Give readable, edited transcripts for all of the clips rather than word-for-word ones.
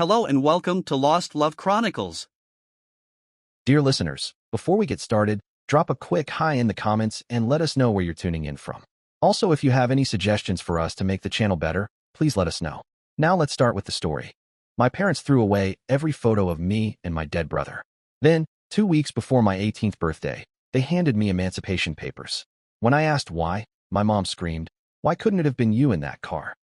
Hello and welcome to Lost Love Chronicles. Dear listeners, before we get started, drop a quick hi in the comments and let us know where you're tuning in from. Also, if you have any suggestions for us to make the channel better, please let us know. Now let's start with the story. My parents threw away every photo of me and my dead brother. Then, 2 weeks before my 18th birthday, they handed me emancipation papers. When I asked why, my mom screamed, "Why couldn't it have been you in that car?"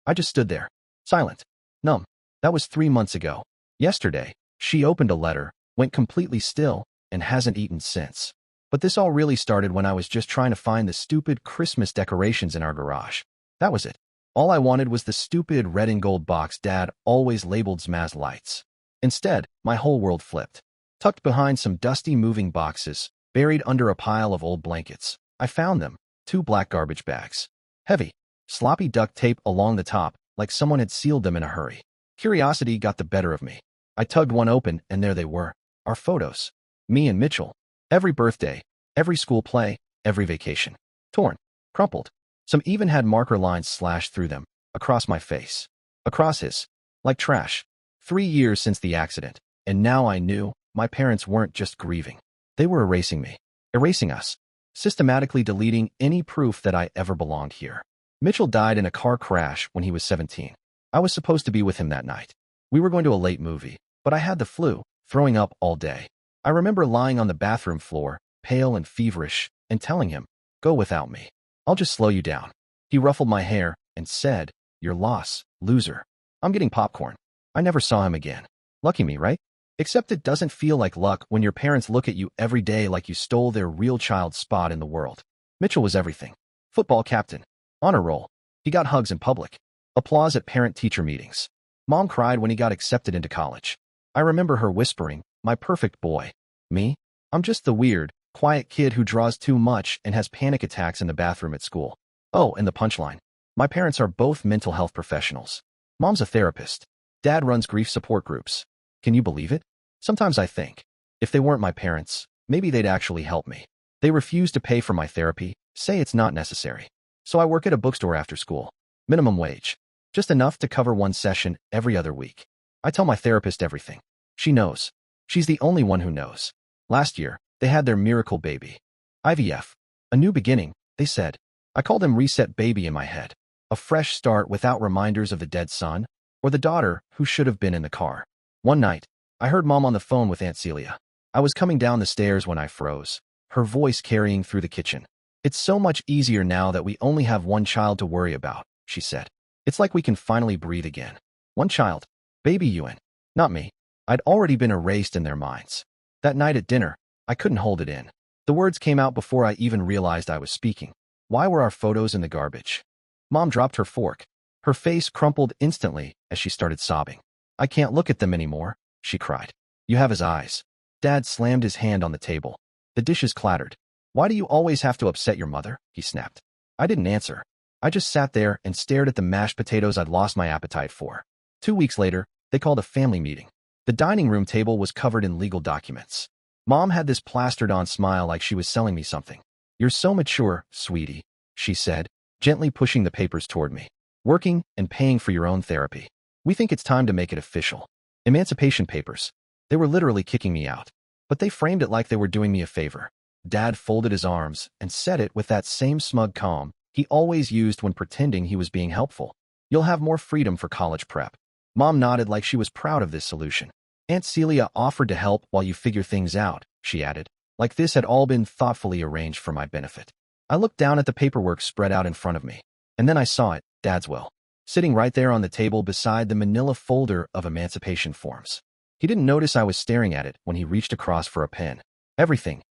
I just stood there, silent, numb. That was 3 months ago. Yesterday, she opened a letter, went completely still, and hasn't eaten since. But this all really started when I was just trying to find the stupid Christmas decorations in our garage. That was it. All I wanted was the stupid red and gold box Dad always labeled Zmaz lights. Instead, my whole world flipped. Tucked behind some dusty moving boxes, buried under a pile of old blankets, I found them, 2 black garbage bags. Heavy, sloppy duct tape along the top, like someone had sealed them in a hurry. Curiosity got the better of me. I tugged one open, and there they were. Our photos. Me and Mitchell. Every birthday, every school play, every vacation. Torn, crumpled. Some even had marker lines slashed through them, across my face. Across his. Like trash. 3 years since the accident, and now I knew my parents weren't just grieving. They were erasing me. Erasing us. Systematically deleting any proof that I ever belonged here. Mitchell died in a car crash when he was 17. I was supposed to be with him that night. We were going to a late movie, but I had the flu, throwing up all day. I remember lying on the bathroom floor, pale and feverish, and telling him, "Go without me. I'll just slow you down." He ruffled my hair and said, "Your loss, loser." I'm getting popcorn. I never saw him again. Lucky me, right? Except it doesn't feel like luck when your parents look at you every day like you stole their real child's spot in the world. Mitchell was everything. Football captain. Honor roll. He got hugs in public. Applause at parent-teacher meetings. Mom cried when he got accepted into college. I remember her whispering, "My perfect boy." Me? I'm just the weird, quiet kid who draws too much and has panic attacks in the bathroom at school. Oh, and the punchline. My parents are both mental health professionals. Mom's a therapist. Dad runs grief support groups. Can you believe it? Sometimes I think, if they weren't my parents, maybe they'd actually help me. They refuse to pay for my therapy, say it's not necessary. So I work at a bookstore after school. Minimum wage. Just enough to cover one session every other week. I tell my therapist everything. She knows. She's the only one who knows. Last year, they had their miracle baby. IVF. A new beginning, they said. I called him Reset Baby in my head. A fresh start without reminders of the dead son, or the daughter who should have been in the car. One night, I heard Mom on the phone with Aunt Celia. I was coming down the stairs when I froze, her voice carrying through the kitchen. "It's so much easier now that we only have one child to worry about," she said. "It's like we can finally breathe again. One child. Baby Ewan. Not me." I'd already been erased in their minds. That night at dinner, I couldn't hold it in. The words came out before I even realized I was speaking. Why were our photos in the garbage? Mom dropped her fork. Her face crumpled instantly as she started sobbing. "I can't look at them anymore," she cried. "You have his eyes." Dad slammed his hand on the table. The dishes clattered. "Why do you always have to upset your mother?" he snapped. I didn't answer. I just sat there and stared at the mashed potatoes I'd lost my appetite for. 2 weeks later, they called a family meeting. The dining room table was covered in legal documents. Mom had this plastered-on smile like she was selling me something. "You're so mature, sweetie," she said, gently pushing the papers toward me. "Working and paying for your own therapy. We think it's time to make it official." Emancipation papers. They were literally kicking me out. But they framed it like they were doing me a favor. Dad folded his arms and said it with that same smug calm he always used when pretending he was being helpful. "You'll have more freedom for college prep." Mom nodded like she was proud of this solution. "Aunt Celia offered to help while you figure things out," she added, like this had all been thoughtfully arranged for my benefit. I looked down at the paperwork spread out in front of me, and then I saw it, Dad's will, sitting right there on the table beside the manila folder of emancipation forms. He didn't notice I was staring at it when he reached across for a pen. Everything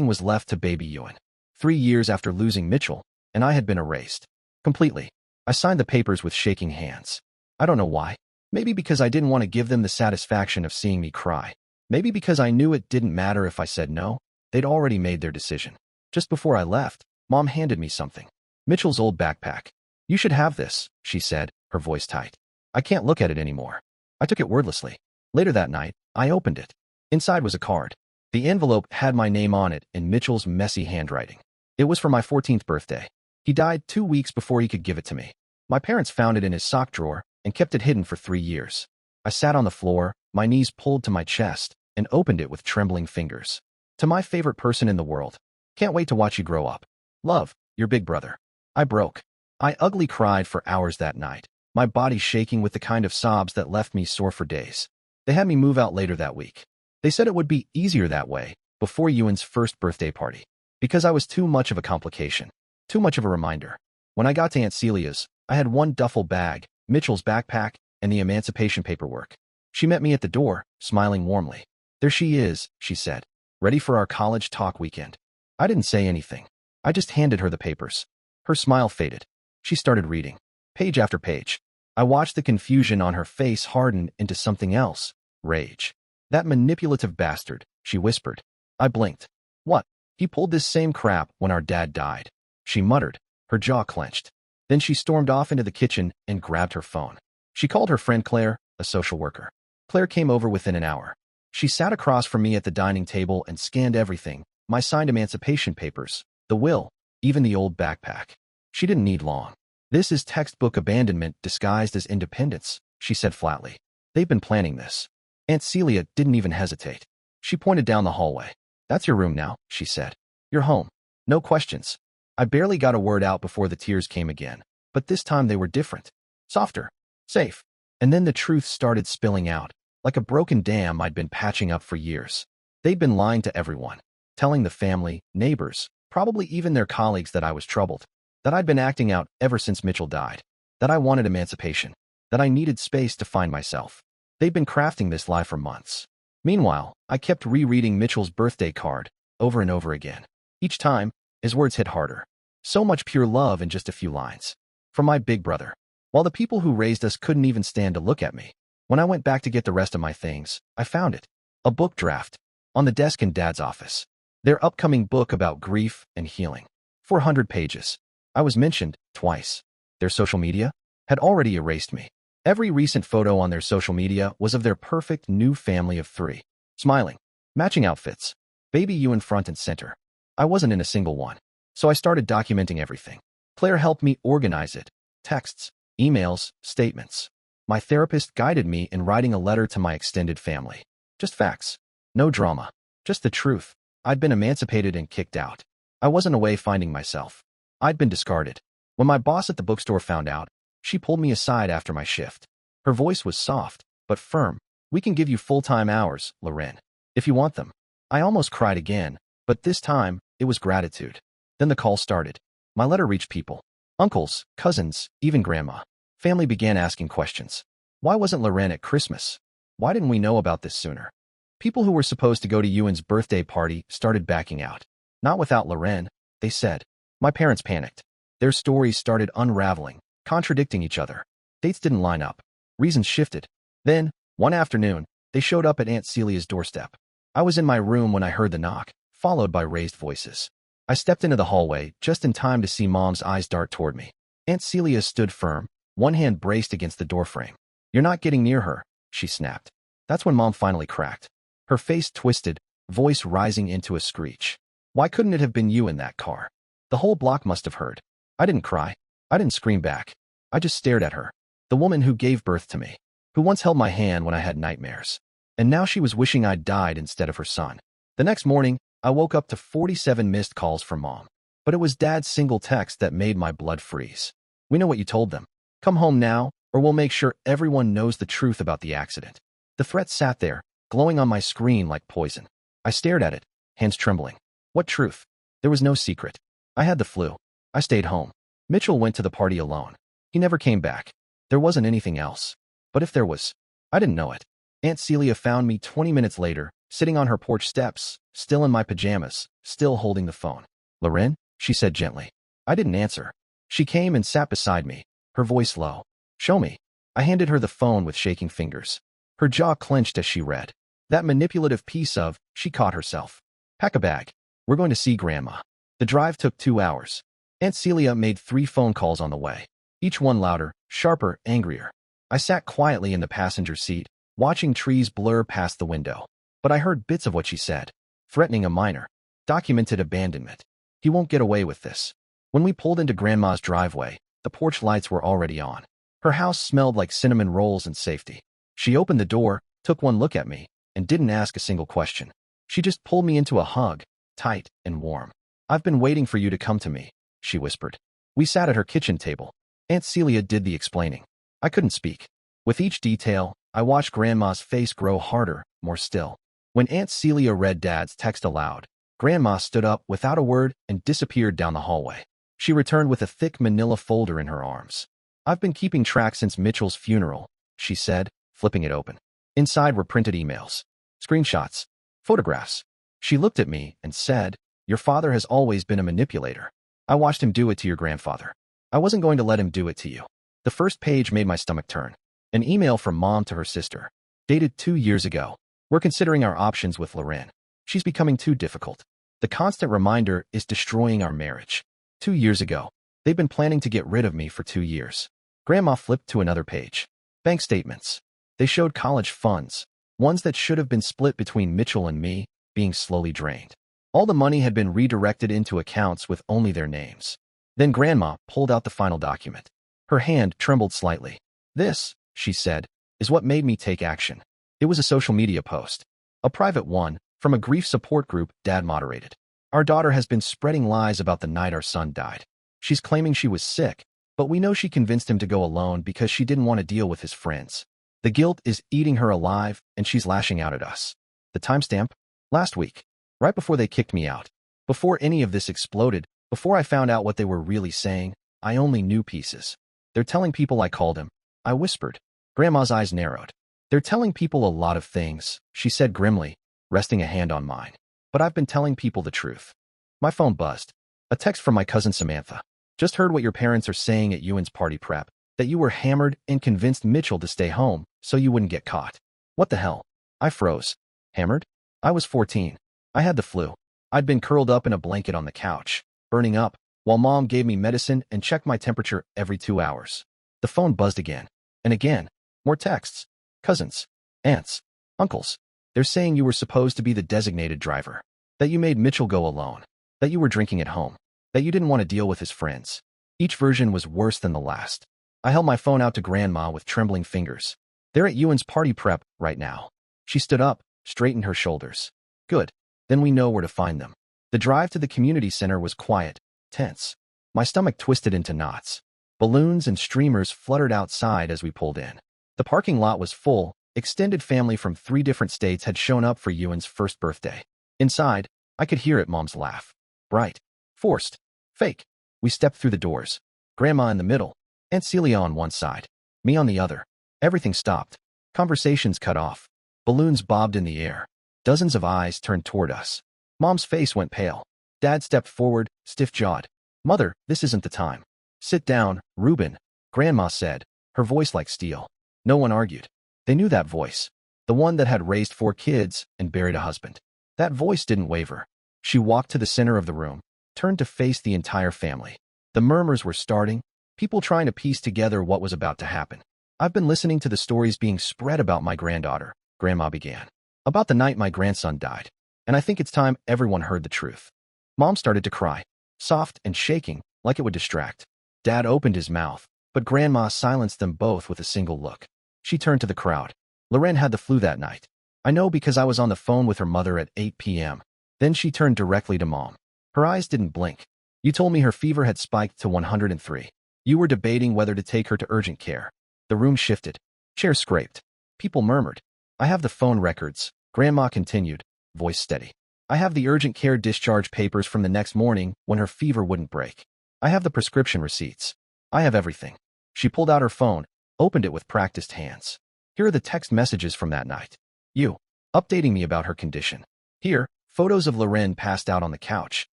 was left to baby Ewan. 3 years after losing Mitchell, and I had been erased. Completely. I signed the papers with shaking hands. I don't know why. Maybe because I didn't want to give them the satisfaction of seeing me cry. Maybe because I knew it didn't matter if I said no. They'd already made their decision. Just before I left, Mom handed me something. Mitchell's old backpack. "You should have this," she said, her voice tight. "I can't look at it anymore." I took it wordlessly. Later that night, I opened it. Inside was a card. The envelope had my name on it in Mitchell's messy handwriting. It was for my 14th birthday. He died 2 weeks before he could give it to me. My parents found it in his sock drawer and kept it hidden for 3 years. I sat on the floor, my knees pulled to my chest, and opened it with trembling fingers. To my favorite person in the world. Can't wait to watch you grow up. Love, your big brother. I broke. I ugly cried for hours that night, my body shaking with the kind of sobs that left me sore for days. They had me move out later that week. They said it would be easier that way, before Ewan's first birthday party. Because I was too much of a complication. Too much of a reminder. When I got to Aunt Celia's, I had one duffel bag, Mitchell's backpack, and the emancipation paperwork. She met me at the door, smiling warmly. There she is, she said. Ready for our college talk weekend. I didn't say anything. I just handed her the papers. Her smile faded. She started reading. Page after page. I watched the confusion on her face harden into something else. Rage. That manipulative bastard, she whispered. I blinked. What? He pulled this same crap when our dad died. She muttered, her jaw clenched. Then she stormed off into the kitchen and grabbed her phone. She called her friend Claire, a social worker. Claire came over within an hour. She sat across from me at the dining table and scanned everything, my signed emancipation papers, the will, even the old backpack. She didn't need long. This is textbook abandonment disguised as independence, she said flatly. They've been planning this. Aunt Celia didn't even hesitate. She pointed down the hallway. That's your room now, she said. You're home. No questions. I barely got a word out before the tears came again, but this time they were different. Softer. Safe. And then the truth started spilling out, like a broken dam I'd been patching up for years. They'd been lying to everyone, telling the family, neighbors, probably even their colleagues that I was troubled, that I'd been acting out ever since Mitchell died, that I wanted emancipation, that I needed space to find myself. They'd been crafting this lie for months. Meanwhile, I kept rereading Mitchell's birthday card over and over again. Each time, his words hit harder. So much pure love in just a few lines. From my big brother. While the people who raised us couldn't even stand to look at me. When I went back to get the rest of my things, I found it. A book draft. On the desk in Dad's office. Their upcoming book about grief and healing. 400 pages. I was mentioned twice. Their social media had already erased me. Every recent photo on their social media was of their perfect new family of 3. Smiling. Matching outfits. Baby Ewan front and center. I wasn't in a single one. So I started documenting everything. Claire helped me organize it. Texts, emails, statements. My therapist guided me in writing a letter to my extended family. Just facts. No drama. Just the truth. I'd been emancipated and kicked out. I wasn't away finding myself. I'd been discarded. When my boss at the bookstore found out, she pulled me aside after my shift. Her voice was soft, but firm. We can give you full-time hours, Loren, if you want them. I almost cried again, but this time, it was gratitude. Then the call started. My letter reached people. Uncles, cousins, even grandma. Family began asking questions. Why wasn't Loren at Christmas? Why didn't we know about this sooner? People who were supposed to go to Ewan's birthday party started backing out. Not without Loren, they said. My parents panicked. Their stories started unraveling, contradicting each other. Dates didn't line up. Reasons shifted. Then, one afternoon, they showed up at Aunt Celia's doorstep. I was in my room when I heard the knock, followed by raised voices. I stepped into the hallway, just in time to see Mom's eyes dart toward me. Aunt Celia stood firm, one hand braced against the doorframe. You're not getting near her, she snapped. That's when Mom finally cracked. Her face twisted, voice rising into a screech. Why couldn't it have been you in that car? The whole block must have heard. I didn't cry. I didn't scream back. I just stared at her. The woman who gave birth to me. Who once held my hand when I had nightmares. And now she was wishing I'd died instead of her son. The next morning, I woke up to 47 missed calls from Mom. But it was Dad's single text that made my blood freeze. We know what you told them. Come home now, or we'll make sure everyone knows the truth about the accident. The threat sat there, glowing on my screen like poison. I stared at it, hands trembling. What truth? There was no secret. I had the flu. I stayed home. Mitchell went to the party alone. He never came back. There wasn't anything else. But if there was, I didn't know it. Aunt Celia found me 20 minutes later, sitting on her porch steps, still in my pajamas, still holding the phone. Loren, she said gently. I didn't answer. She came and sat beside me, her voice low. Show me. I handed her the phone with shaking fingers. Her jaw clenched as she read. That manipulative piece of, she caught herself. Pack a bag. We're going to see Grandma. The drive took 2 hours. Aunt Celia made 3 phone calls on the way. Each one louder, sharper, angrier. I sat quietly in the passenger seat, watching trees blur past the window. But I heard bits of what she said. Threatening a minor. Documented abandonment. He won't get away with this. When we pulled into Grandma's driveway, the porch lights were already on. Her house smelled like cinnamon rolls and safety. She opened the door, took one look at me, and didn't ask a single question. She just pulled me into a hug, tight and warm. "I've been waiting for you to come to me," she whispered. We sat at her kitchen table. Aunt Celia did the explaining. I couldn't speak. With each detail, I watched Grandma's face grow harder, more still. When Aunt Celia read Dad's text aloud, Grandma stood up without a word and disappeared down the hallway. She returned with a thick manila folder in her arms. "I've been keeping track since Mitchell's funeral," she said, flipping it open. Inside were printed emails, screenshots, photographs. She looked at me and said, "Your father has always been a manipulator. I watched him do it to your grandfather. I wasn't going to let him do it to you." The first page made my stomach turn. An email from Mom to her sister, dated 2 years ago. "We're considering our options with Lorraine. She's becoming too difficult. The constant reminder is destroying our marriage." 2 years ago. They've been planning to get rid of me for 2 years. Grandma flipped to another page. Bank statements. They showed college funds, ones that should have been split between Mitchell and me, being slowly drained. All the money had been redirected into accounts with only their names. Then Grandma pulled out the final document. Her hand trembled slightly. "This," she said, "is what made me take action." It was a social media post. A private one, from a grief support group Dad moderated. "Our daughter has been spreading lies about the night our son died. She's claiming she was sick, but we know she convinced him to go alone because she didn't want to deal with his friends. The guilt is eating her alive, and she's lashing out at us." The timestamp? Last week. Right before they kicked me out. Before any of this exploded, before I found out what they were really saying, I only knew pieces. "They're telling people I called him," I whispered. Grandma's eyes narrowed. "They're telling people a lot of things," she said grimly, resting a hand on mine. "But I've been telling people the truth." My phone buzzed. A text from my cousin Samantha. "Just heard what your parents are saying at Ewan's party prep, that you were hammered and convinced Mitchell to stay home so you wouldn't get caught." What the hell? I froze. Hammered? I was 14. I had the flu. I'd been curled up in a blanket on the couch, burning up, while Mom gave me medicine and checked my temperature every 2 hours. The phone buzzed again. And again. More texts. Cousins. Aunts. Uncles. "They're saying you were supposed to be the designated driver. That you made Mitchell go alone. That you were drinking at home. That you didn't want to deal with his friends." Each version was worse than the last. I held my phone out to Grandma with trembling fingers. "They're at Ewan's party prep right now." She stood up, straightened her shoulders. "Good. Then we know where to find them." The drive to the community center was quiet, tense. My stomach twisted into knots. Balloons and streamers fluttered outside as we pulled in. The parking lot was full. Extended family from 3 different states had shown up for Ewan's first birthday. Inside, I could hear it, Mom's laugh. Bright. Forced. Fake. We stepped through the doors. Grandma in the middle. Aunt Celia on one side. Me on the other. Everything stopped. Conversations cut off. Balloons bobbed in the air. Dozens of eyes turned toward us. Mom's face went pale. Dad stepped forward, stiff-jawed. "Mother, this isn't the time." "Sit down, Reuben," Grandma said, her voice like steel. No one argued. They knew that voice. The one that had raised 4 kids and buried a husband. That voice didn't waver. She walked to the center of the room, turned to face the entire family. The murmurs were starting, people trying to piece together what was about to happen. "I've been listening to the stories being spread about my granddaughter," Grandma began. "About the night my grandson died. And I think it's time everyone heard the truth." Mom started to cry, soft and shaking, like it would distract. Dad opened his mouth, but Grandma silenced them both with a single look. She turned to the crowd. "Lorraine had the flu that night. I know because I was on the phone with her mother at 8 p.m. Then she turned directly to Mom. Her eyes didn't blink. "You told me her fever had spiked to 103. You were debating whether to take her to urgent care." The room shifted. Chairs scraped. People murmured. "I have the phone records," Grandma continued, voice steady. "I have the urgent care discharge papers from the next morning when her fever wouldn't break. I have the prescription receipts. I have everything." She pulled out her phone, opened it with practiced hands. "Here are the text messages from that night. You, updating me about her condition. Here, photos of Lorraine passed out on the couch,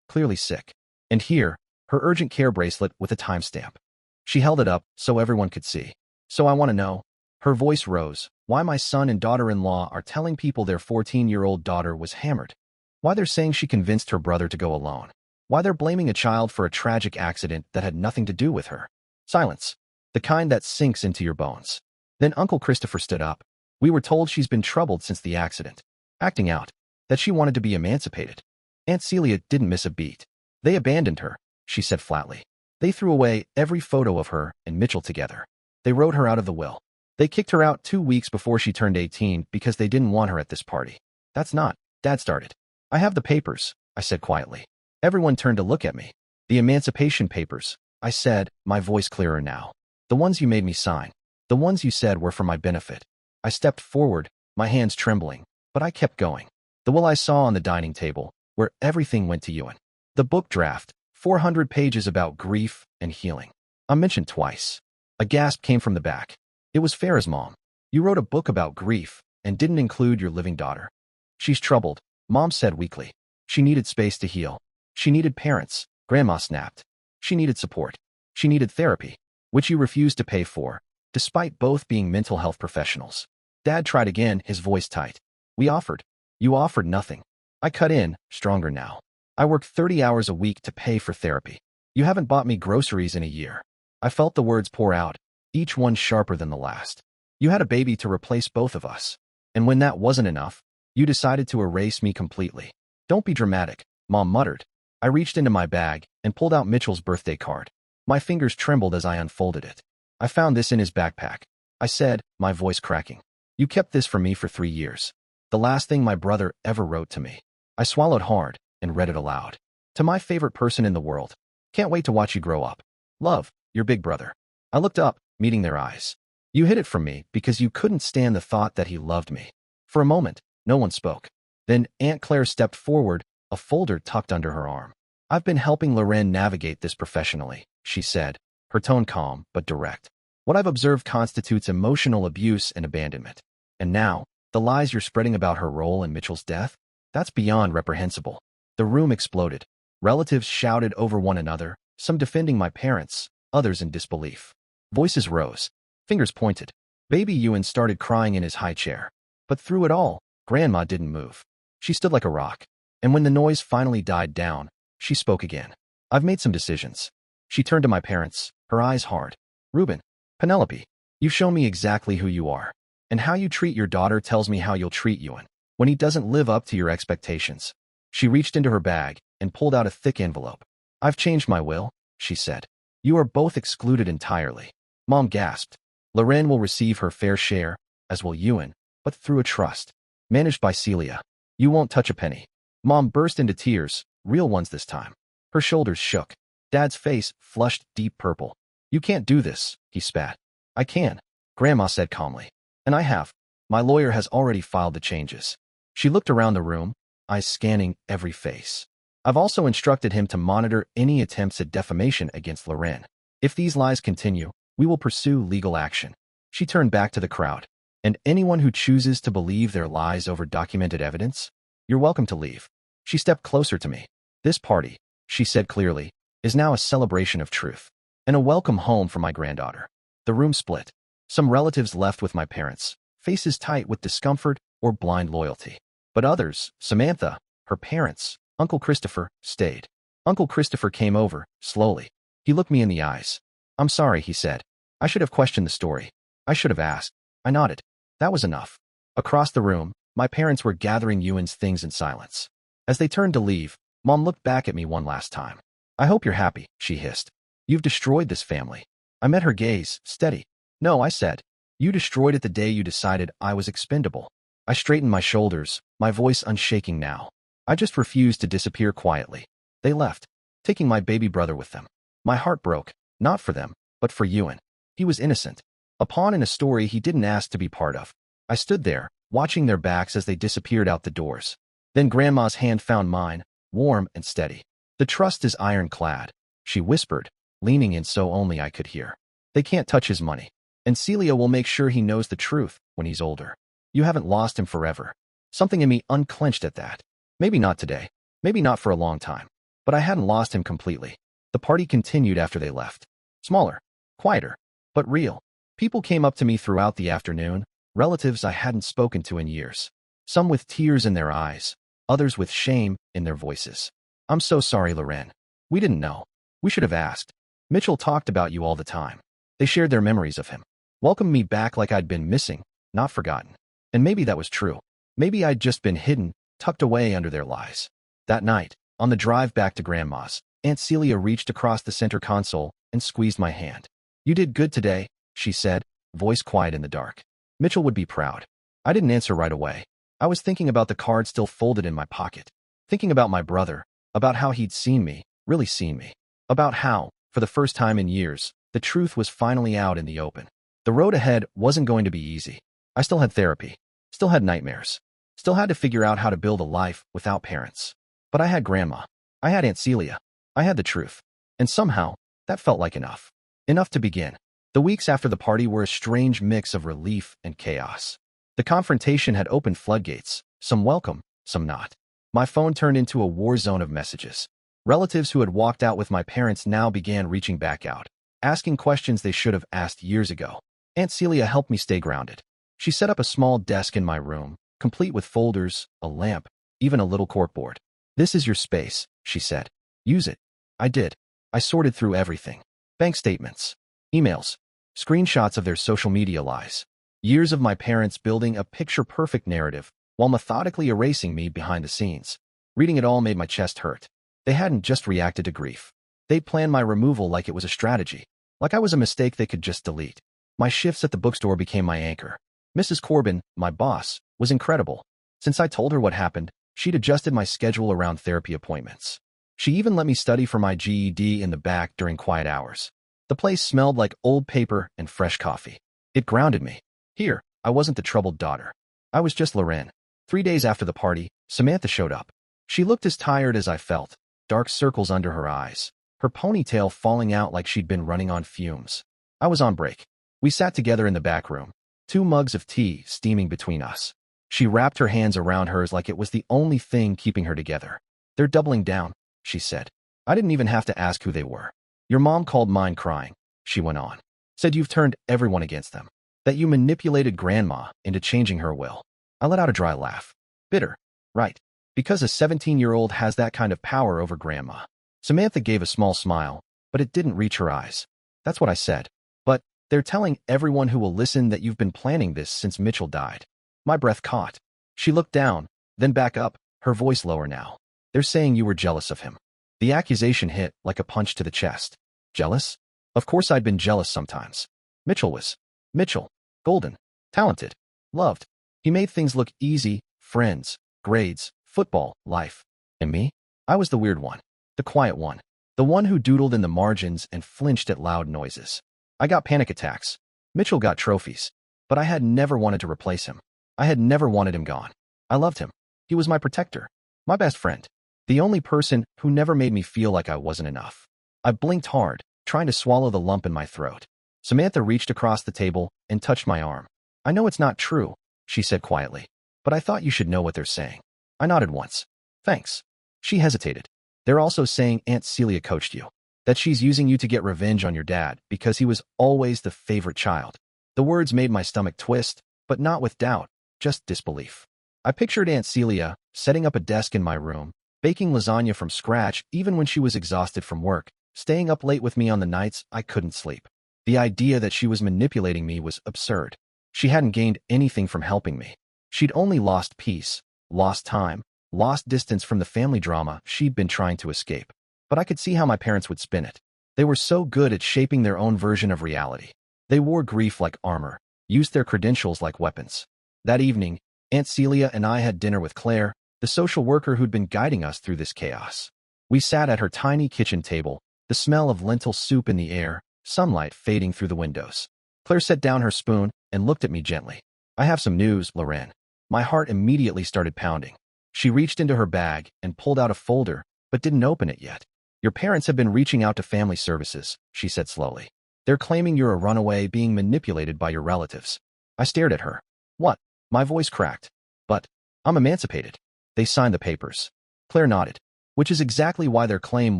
clearly sick. And here, her urgent care bracelet with a timestamp." She held it up so everyone could see. "So I want to know," her voice rose, "why my son and daughter-in-law are telling people their 14-year-old daughter was hammered. Why they're saying she convinced her brother to go alone. Why they're blaming a child for a tragic accident that had nothing to do with her." Silence. The kind that sinks into your bones. Then Uncle Christopher stood up. "We were told she's been troubled since the accident. Acting out. That she wanted to be emancipated." Aunt Celia didn't miss a beat. "They abandoned her," she said flatly. "They threw away every photo of her and Mitchell together. They wrote her out of the will. They kicked her out 2 weeks before she turned 18 because they didn't want her at this party. That's not. Dad started. I have the papers, I said quietly. Everyone turned to look at me. The emancipation papers, I said, my voice clearer now. The ones you made me sign. The ones you said were for my benefit. I stepped forward, my hands trembling, but I kept going. The will I saw on the dining table, where everything went to Ewan. The book draft, 400 pages about grief and healing. I mentioned twice. A gasp came from the back. It was Farah's mom. You wrote a book about grief and didn't include your living daughter. She's troubled, Mom said weakly. She needed space to heal. She needed parents, Grandma snapped. She needed support. She needed therapy, which you refused to pay for, despite both being mental health professionals. Dad tried again, his voice tight. We offered. You offered nothing. I cut in, stronger now. I work 30 hours a week to pay for therapy. You haven't bought me groceries in a year. I felt the words pour out, each one sharper than the last. You had a baby to replace both of us. And when that wasn't enough, you decided to erase me completely. Don't be dramatic, Mom muttered. I reached into my bag and pulled out Mitchell's birthday card. My fingers trembled as I unfolded it. I found this in his backpack. I said, my voice cracking. You kept this from me for 3 years. The last thing my brother ever wrote to me. I swallowed hard and read it aloud. To my favorite person in the world. Can't wait to watch you grow up. Love, your big brother. I looked up, meeting their eyes. You hid it from me because you couldn't stand the thought that he loved me. For a moment, no one spoke. Then Aunt Claire stepped forward, a folder tucked under her arm. I've been helping Loren navigate this professionally, she said, her tone calm but direct. What I've observed constitutes emotional abuse and abandonment. And now, the lies you're spreading about her role in Mitchell's death? That's beyond reprehensible. The room exploded. Relatives shouted over one another, some defending my parents, others in disbelief. Voices rose. Fingers pointed. Baby Ewan started crying in his high chair. But through it all, Grandma didn't move. She stood like a rock. And when the noise finally died down, she spoke again. I've made some decisions. She turned to my parents, her eyes hard. Reuben, Penelope, you've shown me exactly who you are. And how you treat your daughter tells me how you'll treat Ewan when he doesn't live up to your expectations. She reached into her bag and pulled out a thick envelope. I've changed my will, she said. You are both excluded entirely. Mom gasped. Loren will receive her fair share, as will Ewan, but through a trust. Managed by Celia. You won't touch a penny. Mom burst into tears, real ones this time. Her shoulders shook. Dad's face flushed deep purple. You can't do this, he spat. I can, Grandma said calmly. And I have. My lawyer has already filed the changes. She looked around the room, eyes scanning every face. I've also instructed him to monitor any attempts at defamation against Loren. If these lies continue, we will pursue legal action. She turned back to the crowd. And anyone who chooses to believe their lies over documented evidence, you're welcome to leave. She stepped closer to me. This party, she said clearly, is now a celebration of truth. And a welcome home for my granddaughter. The room split. Some relatives left with my parents, faces tight with discomfort or blind loyalty. But others, Samantha, her parents, Uncle Christopher, stayed. Uncle Christopher came over, slowly. He looked me in the eyes. I'm sorry, he said. I should have questioned the story. I should have asked. I nodded. That was enough. Across the room, my parents were gathering Ewan's things in silence. As they turned to leave, Mom looked back at me one last time. I hope you're happy, she hissed. You've destroyed this family. I met her gaze, steady. No, I said. You destroyed it the day you decided I was expendable. I straightened my shoulders, my voice unshaking now. I just refused to disappear quietly. They left, taking my baby brother with them. My heart broke, not for them, but for Ewan. He was innocent. A pawn in a story he didn't ask to be part of. I stood there, watching their backs as they disappeared out the doors. Then Grandma's hand found mine, warm and steady. The trust is ironclad, she whispered, leaning in so only I could hear. They can't touch his money. And Celia will make sure he knows the truth when he's older. You haven't lost him forever. Something in me unclenched at that. Maybe not today. Maybe not for a long time. But I hadn't lost him completely. The party continued after they left. Smaller, quieter, but real. People came up to me throughout the afternoon, relatives I hadn't spoken to in years. Some with tears in their eyes, others with shame in their voices. I'm so sorry, Loren. We didn't know. We should have asked. Mitchell talked about you all the time. They shared their memories of him. Welcomed me back like I'd been missing, not forgotten. And maybe that was true. Maybe I'd just been hidden, tucked away under their lies. That night, on the drive back to Grandma's, Aunt Celia reached across the center console and squeezed my hand. You did good today, she said, voice quiet in the dark. Mitchell would be proud. I didn't answer right away. I was thinking about the card still folded in my pocket. Thinking about my brother, about how he'd seen me, really seen me. About how, for the first time in years, the truth was finally out in the open. The road ahead wasn't going to be easy. I still had therapy, still had nightmares, still had to figure out how to build a life without parents. But I had Grandma. I had Aunt Celia. I had the truth. And somehow, that felt like enough. Enough to begin. The weeks after the party were a strange mix of relief and chaos. The confrontation had opened floodgates, some welcome, some not. My phone turned into a war zone of messages. Relatives who had walked out with my parents now began reaching back out, asking questions they should have asked years ago. Aunt Celia helped me stay grounded. She set up a small desk in my room, complete with folders, a lamp, even a little corkboard. "This is your space," she said. "Use it." I did. I sorted through everything. Bank statements, emails, screenshots of their social media lies. Years of my parents building a picture-perfect narrative while methodically erasing me behind the scenes. Reading it all made my chest hurt. They hadn't just reacted to grief. They planned my removal like it was a strategy, like I was a mistake they could just delete. My shifts at the bookstore became my anchor. Mrs. Corbin, my boss, was incredible. Since I told her what happened, she'd adjusted my schedule around therapy appointments. She even let me study for my GED in the back during quiet hours. The place smelled like old paper and fresh coffee. It grounded me. Here, I wasn't the troubled daughter. I was just Lorraine. 3 days after the party, Samantha showed up. She looked as tired as I felt, dark circles under her eyes, her ponytail falling out like she'd been running on fumes. I was on break. We sat together in the back room, 2 mugs of tea steaming between us. She wrapped her hands around hers like it was the only thing keeping her together. "They're doubling down," she said. I didn't even have to ask who they were. "Your mom called mine crying," she went on. "Said you've turned everyone against them. That you manipulated Grandma into changing her will." I let out a dry laugh. Bitter, right? Because a 17-year-old has that kind of power over Grandma. Samantha gave a small smile, but it didn't reach her eyes. "That's what I said. But they're telling everyone who will listen that you've been planning this since Mitchell died." My breath caught. She looked down, then back up, her voice lower now. "They're saying you were jealous of him." The accusation hit like a punch to the chest. Jealous? Of course I'd been jealous sometimes. Mitchell was. Mitchell. Golden. Talented. Loved. He made things look easy: friends, grades, football, life. And me? I was the weird one. The quiet one. The one who doodled in the margins and flinched at loud noises. I got panic attacks. Mitchell got trophies. But I had never wanted to replace him. I had never wanted him gone. I loved him. He was my protector. My best friend. The only person who never made me feel like I wasn't enough. I blinked hard, trying to swallow the lump in my throat. Samantha reached across the table and touched my arm. "I know it's not true," she said quietly, "but I thought you should know what they're saying." I nodded once. "Thanks." She hesitated. "They're also saying Aunt Celia coached you. That she's using you to get revenge on your dad because he was always the favorite child." The words made my stomach twist, but not with doubt, just disbelief. I pictured Aunt Celia setting up a desk in my room, baking lasagna from scratch even when she was exhausted from work, staying up late with me on the nights I couldn't sleep. The idea that she was manipulating me was absurd. She hadn't gained anything from helping me. She'd only lost peace, lost time, lost distance from the family drama she'd been trying to escape. But I could see how my parents would spin it. They were so good at shaping their own version of reality. They wore grief like armor, used their credentials like weapons. That evening, Aunt Celia and I had dinner with Claire, the social worker who'd been guiding us through this chaos. We sat at her tiny kitchen table, the smell of lentil soup in the air, sunlight fading through the windows. Claire set down her spoon and looked at me gently. "I have some news, Lorraine." My heart immediately started pounding. She reached into her bag and pulled out a folder, but didn't open it yet. "Your parents have been reaching out to family services," she said slowly. "They're claiming you're a runaway being manipulated by your relatives." I stared at her. "What?" My voice cracked. "But I'm emancipated." "They signed the papers." Claire nodded. "Which is exactly why their claim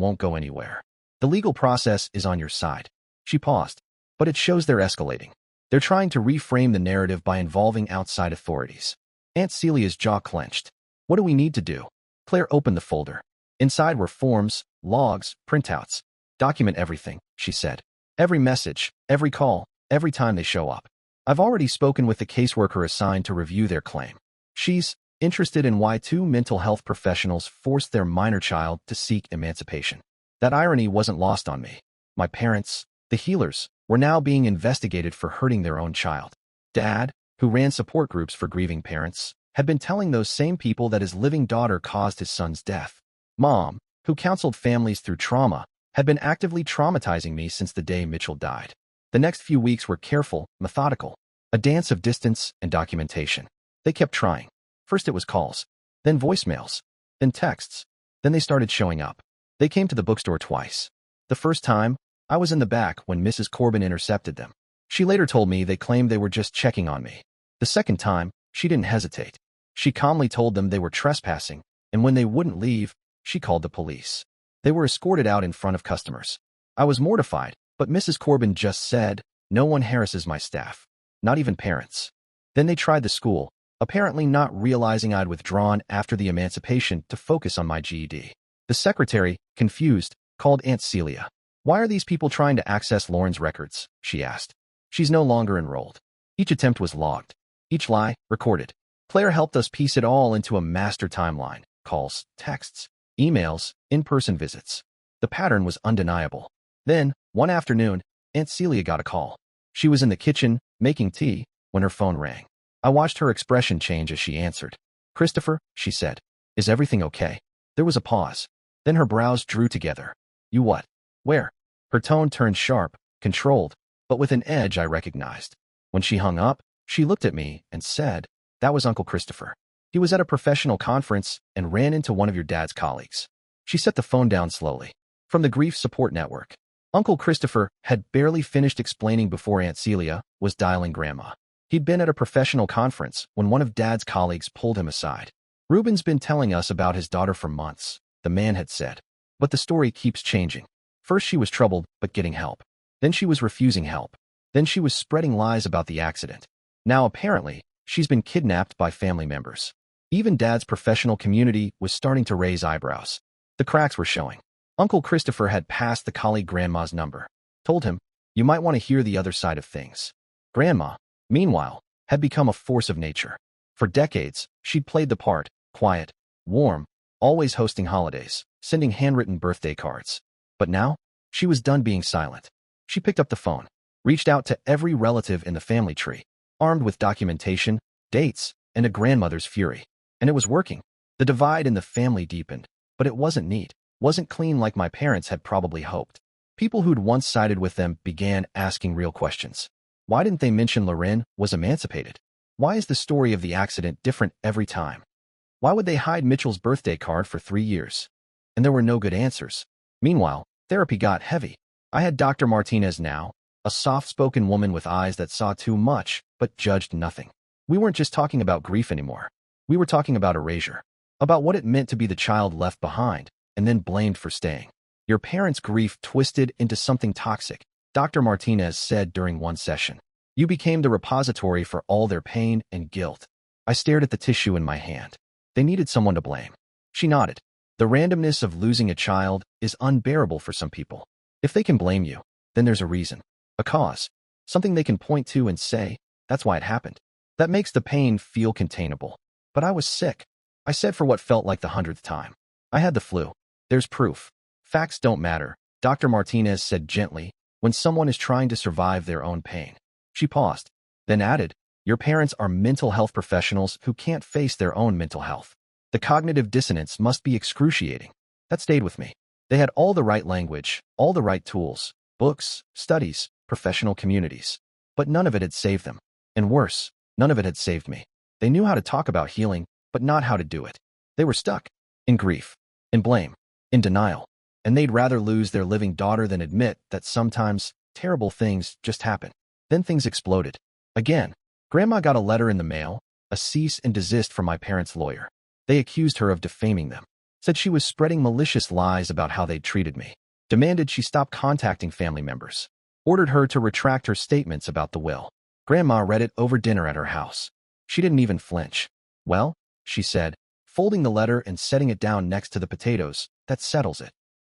won't go anywhere. The legal process is on your side." She paused. "But it shows they're escalating. They're trying to reframe the narrative by involving outside authorities." Aunt Celia's jaw clenched. "What do we need to do?" Claire opened the folder. Inside were forms, logs, printouts. "Document everything," she said. "Every message, every call, every time they show up." I've already spoken with the caseworker assigned to review their claim. She's interested in why 2 mental health professionals forced their minor child to seek emancipation. That irony wasn't lost on me. My parents, the healers, were now being investigated for hurting their own child. Dad, who ran support groups for grieving parents, had been telling those same people that his living daughter caused his son's death. Mom, who counseled families through trauma, had been actively traumatizing me since the day Mitchell died. The next few weeks were careful, methodical, a dance of distance and documentation. They kept trying. First it was calls, then voicemails, then texts. Then they started showing up. They came to the bookstore twice. The first time, I was in the back when Mrs. Corbin intercepted them. She later told me they claimed they were just checking on me. The second time, she didn't hesitate. She calmly told them they were trespassing, and when they wouldn't leave, she called the police. They were escorted out in front of customers. I was mortified, but Mrs. Corbin just said, "No one harasses my staff, not even parents." Then they tried the school, apparently not realizing I'd withdrawn after the emancipation to focus on my GED. The secretary, confused, called Aunt Celia. "Why are these people trying to access Lauren's records?" she asked. "She's no longer enrolled." Each attempt was logged. Each lie, recorded. Claire helped us piece it all into a master timeline. Calls, texts, emails, in-person visits. The pattern was undeniable. Then, one afternoon, Aunt Celia got a call. She was in the kitchen, making tea, when her phone rang. I watched her expression change as she answered. "Christopher," she said, "is everything okay?" There was a pause. Then her brows drew together. "You what? Where?" Her tone turned sharp, controlled, but with an edge I recognized. When she hung up, she looked at me and said, "That was Uncle Christopher. He was at a professional conference and ran into one of your dad's colleagues." She set the phone down slowly. From the Grief Support Network. Uncle Christopher had barely finished explaining before Aunt Celia was dialing Grandma. He'd been at a professional conference when one of Dad's colleagues pulled him aside. "Ruben's been telling us about his daughter for months," the man had said. "But the story keeps changing. First she was troubled but getting help. Then she was refusing help. Then she was spreading lies about the accident. Now apparently, she's been kidnapped by family members." Even Dad's professional community was starting to raise eyebrows. The cracks were showing. Uncle Christopher had passed the colleague Grandma's number. Told him, "You might want to hear the other side of things." Grandma, meanwhile, had become a force of nature. For decades, she'd played the part, quiet, warm, always hosting holidays, sending handwritten birthday cards. But now, she was done being silent. She picked up the phone, reached out to every relative in the family tree, armed with documentation, dates, and a grandmother's fury. And it was working. The divide in the family deepened, but it wasn't neat, wasn't clean like my parents had probably hoped. People who'd once sided with them began asking real questions. Why didn't they mention Lauren was emancipated? Why is the story of the accident different every time? Why would they hide Mitchell's birthday card for 3 years? And there were no good answers. Meanwhile, therapy got heavy. I had Dr. Martinez now, a soft-spoken woman with eyes that saw too much, but judged nothing. We weren't just talking about grief anymore. We were talking about erasure, about what it meant to be the child left behind, and then blamed for staying. Your parents' grief twisted into something toxic, Dr. Martinez said during one session. You became the repository for all their pain and guilt. I stared at the tissue in my hand. They needed someone to blame. She nodded. The randomness of losing a child is unbearable for some people. If they can blame you, then there's a reason, a cause, something they can point to and say, "That's why it happened." That makes the pain feel containable. But I was sick. I said for what felt like the 100th time. I had the flu. There's proof. Facts don't matter, Dr. Martinez said gently, when someone is trying to survive their own pain. She paused, then added, your parents are mental health professionals who can't face their own mental health. The cognitive dissonance must be excruciating. That stayed with me. They had all the right language, all the right tools, books, studies, professional communities. But none of it had saved them. And worse, none of it had saved me. They knew how to talk about healing, but not how to do it. They were stuck. In grief. In blame. In denial. And they'd rather lose their living daughter than admit that sometimes terrible things just happen. Then things exploded. Again. Grandma got a letter in the mail, a cease and desist from my parents' lawyer. They accused her of defaming them. Said she was spreading malicious lies about how they'd treated me. Demanded she stop contacting family members. Ordered her to retract her statements about the will. Grandma read it over dinner at her house. She didn't even flinch. Well, she said, folding the letter and setting it down next to the potatoes, that settles it.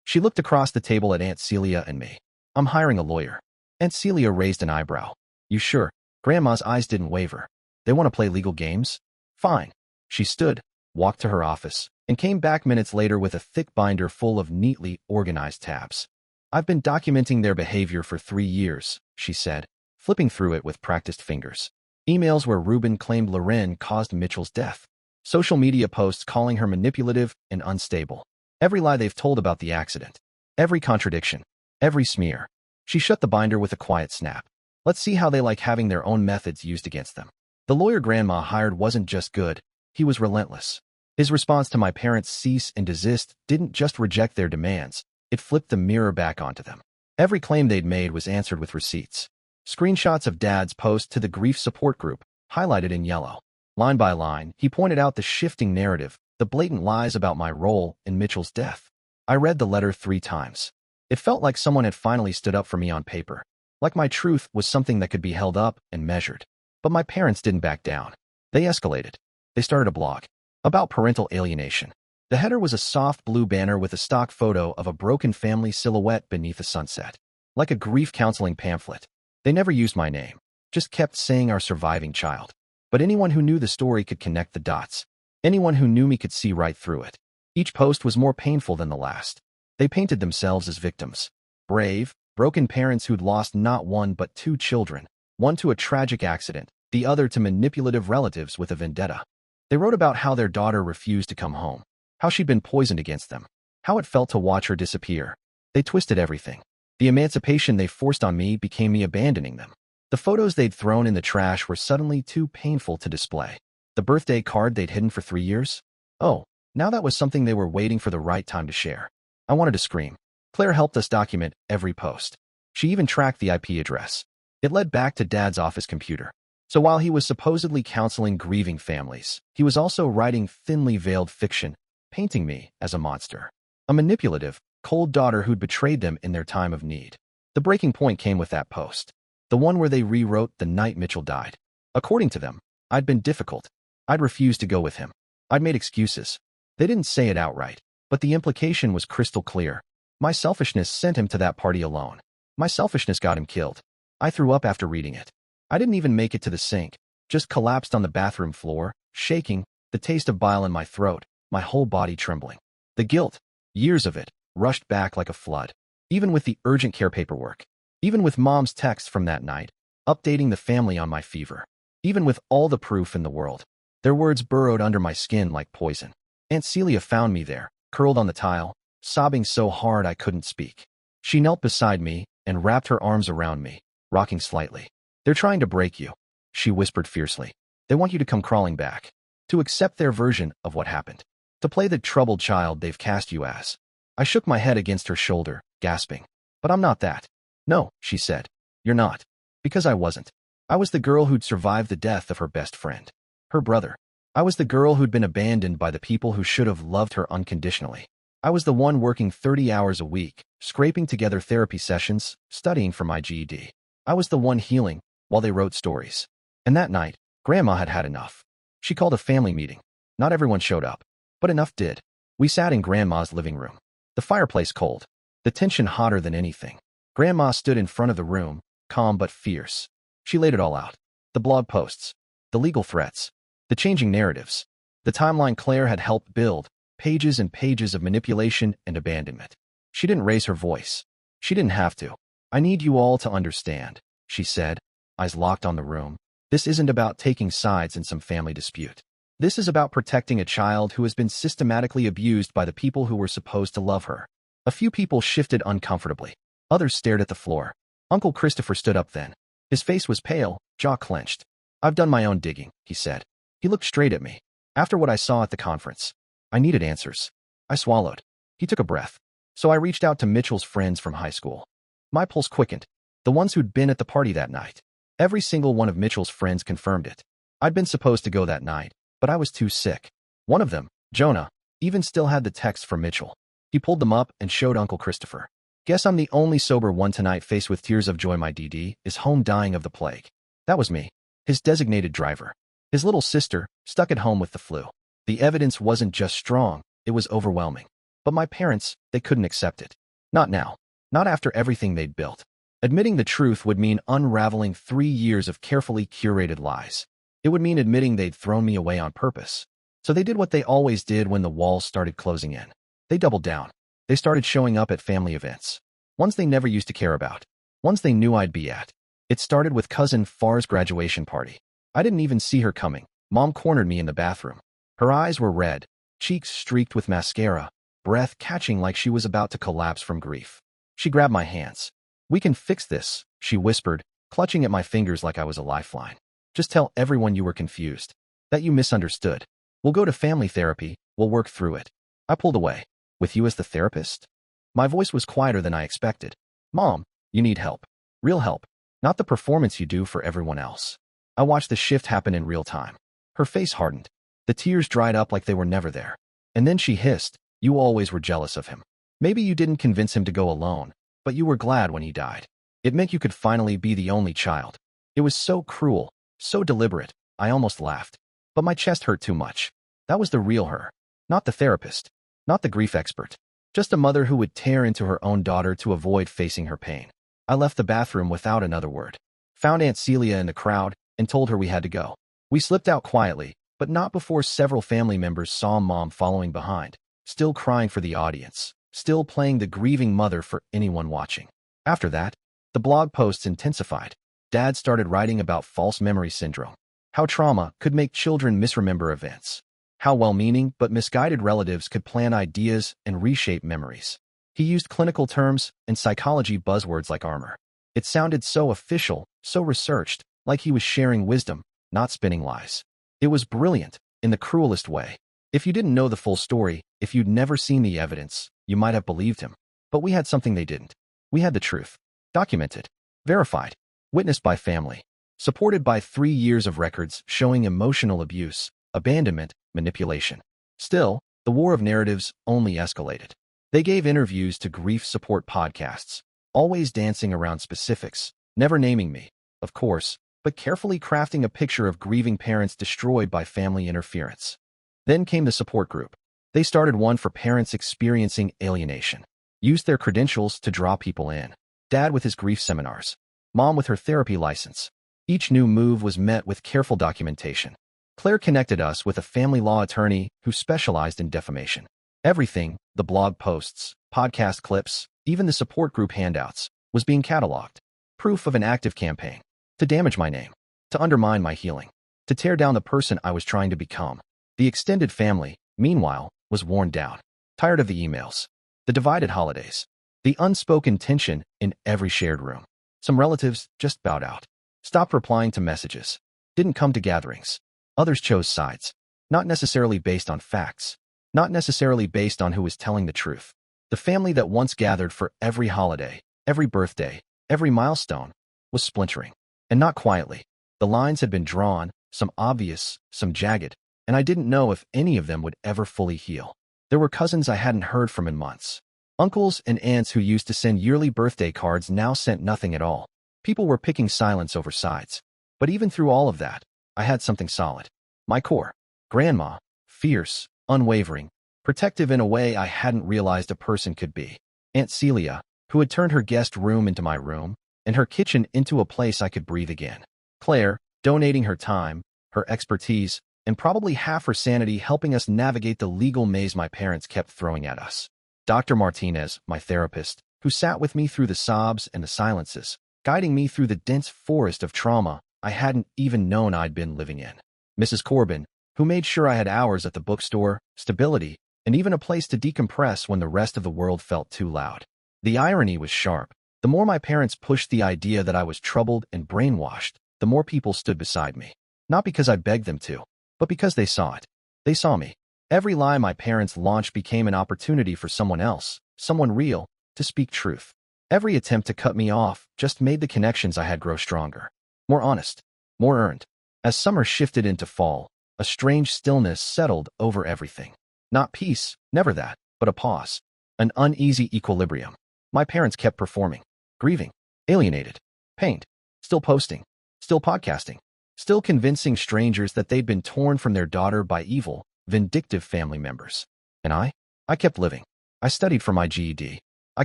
She looked across the table at Aunt Celia and me. I'm hiring a lawyer. Aunt Celia raised an eyebrow. You sure? Grandma's eyes didn't waver. They want to play legal games? Fine. She stood, walked to her office, and came back minutes later with a thick binder full of neatly organized tabs. I've been documenting their behavior for 3 years, she said, flipping through it with practiced fingers. Emails where Ruben claimed Loren caused Mitchell's death. Social media posts calling her manipulative and unstable. Every lie they've told about the accident. Every contradiction. Every smear. She shut the binder with a quiet snap. Let's see how they like having their own methods used against them. The lawyer Grandma hired wasn't just good, he was relentless. His response to my parents' cease and desist didn't just reject their demands, it flipped the mirror back onto them. Every claim they'd made was answered with receipts. Screenshots of Dad's post to the grief support group, highlighted in yellow. Line by line, he pointed out the shifting narrative, the blatant lies about my role in Mitchell's death. I read the letter 3 times. It felt like someone had finally stood up for me on paper. Like my truth was something that could be held up and measured. But my parents didn't back down. They escalated. They started a blog about parental alienation. The header was a soft blue banner with a stock photo of a broken family silhouette beneath a sunset. Like a grief counseling pamphlet. They never used my name, just kept saying our surviving child. But anyone who knew the story could connect the dots. Anyone who knew me could see right through it. Each post was more painful than the last. They painted themselves as victims. Brave, broken parents who'd lost not 1 but 2 children. One to a tragic accident, the other to manipulative relatives with a vendetta. They wrote about how their daughter refused to come home. How she'd been poisoned against them. How it felt to watch her disappear. They twisted everything. The emancipation they forced on me became me abandoning them. The photos they'd thrown in the trash were suddenly too painful to display. The birthday card they'd hidden for 3 years? Oh, now that was something they were waiting for the right time to share. I wanted to scream. Claire helped us document every post. She even tracked the IP address. It led back to Dad's office computer. So while he was supposedly counseling grieving families, he was also writing thinly veiled fiction, painting me as a monster. A manipulative, cold daughter who'd betrayed them in their time of need. The breaking point came with that post. The one where they rewrote the night Mitchell died. According to them, I'd been difficult. I'd refused to go with him. I'd made excuses. They didn't say it outright, but the implication was crystal clear. My selfishness sent him to that party alone. My selfishness got him killed. I threw up after reading it. I didn't even make it to the sink, just collapsed on the bathroom floor, shaking, the taste of bile in my throat, my whole body trembling. The guilt, years of it, rushed back like a flood. Even with the urgent care paperwork. Even with Mom's text from that night, updating the family on my fever. Even with all the proof in the world. Their words burrowed under my skin like poison. Aunt Celia found me there, curled on the tile, sobbing so hard I couldn't speak. She knelt beside me and wrapped her arms around me, rocking slightly. They're trying to break you, she whispered fiercely. They want you to come crawling back. To accept their version of what happened. To play the troubled child they've cast you as. I shook my head against her shoulder, gasping. But I'm not that. No, she said. You're not. Because I wasn't. I was the girl who'd survived the death of her best friend. Her brother. I was the girl who'd been abandoned by the people who should have loved her unconditionally. I was the one working 30 hours a week, scraping together therapy sessions, studying for my GED. I was the one healing, while they wrote stories. And that night, Grandma had had enough. She called a family meeting. Not everyone showed up, but enough did. We sat in Grandma's living room. The fireplace cold. The tension hotter than anything. Grandma stood in front of the room, calm but fierce. She laid it all out. The blog posts. The legal threats. The changing narratives. The timeline Claire had helped build. Pages and pages of manipulation and abandonment. She didn't raise her voice. She didn't have to. I need you all to understand, she said, eyes locked on the room. This isn't about taking sides in some family dispute. This is about protecting a child who has been systematically abused by the people who were supposed to love her. A few people shifted uncomfortably. Others stared at the floor. Uncle Christopher stood up then. His face was pale, jaw clenched. I've done my own digging, he said. He looked straight at me. After what I saw at the conference, I needed answers. I swallowed. He took a breath. So I reached out to Mitchell's friends from high school. My pulse quickened. The ones who'd been at the party that night. Every single one of Mitchell's friends confirmed it. I'd been supposed to go that night, but I was too sick. One of them, Jonah, even still had the text from Mitchell. He pulled them up and showed Uncle Christopher. Guess I'm the only sober one tonight faced with tears of joy. My DD is home dying of the plague. That was me, his designated driver. His little sister, stuck at home with the flu. The evidence wasn't just strong, it was overwhelming. But my parents, they couldn't accept it. Not now. Not after everything they'd built. Admitting the truth would mean unraveling 3 years of carefully curated lies. It would mean admitting they'd thrown me away on purpose. So they did what they always did when the walls started closing in. They doubled down. They started showing up at family events. Ones they never used to care about. Ones they knew I'd be at. It started with cousin Far's graduation party. I didn't even see her coming. Mom cornered me in the bathroom. Her eyes were red, cheeks streaked with mascara, breath catching like she was about to collapse from grief. She grabbed my hands. "We can fix this," she whispered, clutching at my fingers like I was a lifeline. "Just tell everyone you were confused, that you misunderstood. We'll go to family therapy, we'll work through it." I pulled away. "With you as the therapist?" My voice was quieter than I expected. "Mom, you need help. Real help. Not the performance you do for everyone else." I watched the shift happen in real time. Her face hardened. The tears dried up like they were never there. And then she hissed, "You always were jealous of him. Maybe you didn't convince him to go alone, but you were glad when he died. It meant you could finally be the only child." It was so cruel, so deliberate, I almost laughed. But my chest hurt too much. That was the real her. Not the therapist. Not the grief expert. Just a mother who would tear into her own daughter to avoid facing her pain. I left the bathroom without another word. Found Aunt Celia in the crowd and told her we had to go. We slipped out quietly, but not before several family members saw Mom following behind, still crying for the audience, still playing the grieving mother for anyone watching. After that, the blog posts intensified. Dad started writing about false memory syndrome, how trauma could make children misremember events, how well-meaning but misguided relatives could plant ideas and reshape memories. He used clinical terms and psychology buzzwords like armor. It sounded so official, so researched, like he was sharing wisdom, not spinning lies. It was brilliant, in the cruelest way. If you didn't know the full story, if you'd never seen the evidence, you might have believed him. But we had something they didn't. We had the truth. Documented. Verified. Witnessed by family. Supported by 3 years of records showing emotional abuse, abandonment, manipulation. Still, the war of narratives only escalated. They gave interviews to grief support podcasts, always dancing around specifics, never naming me, of course, but carefully crafting a picture of grieving parents destroyed by family interference. Then came the support group. They started one for parents experiencing alienation. Used their credentials to draw people in. Dad with his grief seminars. Mom with her therapy license. Each new move was met with careful documentation. Claire connected us with a family law attorney who specialized in defamation. Everything, the blog posts, podcast clips, even the support group handouts, was being cataloged. Proof of an active campaign. To damage my name. To undermine my healing. To tear down the person I was trying to become. The extended family, meanwhile, was worn down. Tired of the emails. The divided holidays. The unspoken tension in every shared room. Some relatives just bowed out. Stopped replying to messages. Didn't come to gatherings. Others chose sides. Not necessarily based on facts. Not necessarily based on who was telling the truth. The family that once gathered for every holiday, every birthday, every milestone, was splintering. And not quietly. The lines had been drawn, some obvious, some jagged, and I didn't know if any of them would ever fully heal. There were cousins I hadn't heard from in months. Uncles and aunts who used to send yearly birthday cards now sent nothing at all. People were picking silence over sides. But even through all of that, I had something solid. My core. Grandma. Fierce, unwavering, protective in a way I hadn't realized a person could be. Aunt Celia, who had turned her guest room into my room, and her kitchen into a place I could breathe again. Claire, donating her time, her expertise, and probably half her sanity helping us navigate the legal maze my parents kept throwing at us. Dr. Martinez, my therapist, who sat with me through the sobs and the silences, guiding me through the dense forest of trauma I hadn't even known I'd been living in. Mrs. Corbin, who made sure I had hours at the bookstore, stability, and even a place to decompress when the rest of the world felt too loud. The irony was sharp. The more my parents pushed the idea that I was troubled and brainwashed, the more people stood beside me. Not because I begged them to, but because they saw it. They saw me. Every lie my parents launched became an opportunity for someone else, someone real, to speak truth. Every attempt to cut me off just made the connections I had grow stronger. More honest. More earned. As summer shifted into fall, a strange stillness settled over everything. Not peace, never that, but a pause. An uneasy equilibrium. My parents kept performing. Grieving. Alienated. Pained. Still posting. Still podcasting. Still convincing strangers that they'd been torn from their daughter by evil, vindictive family members. And I kept living. I studied for my GED. I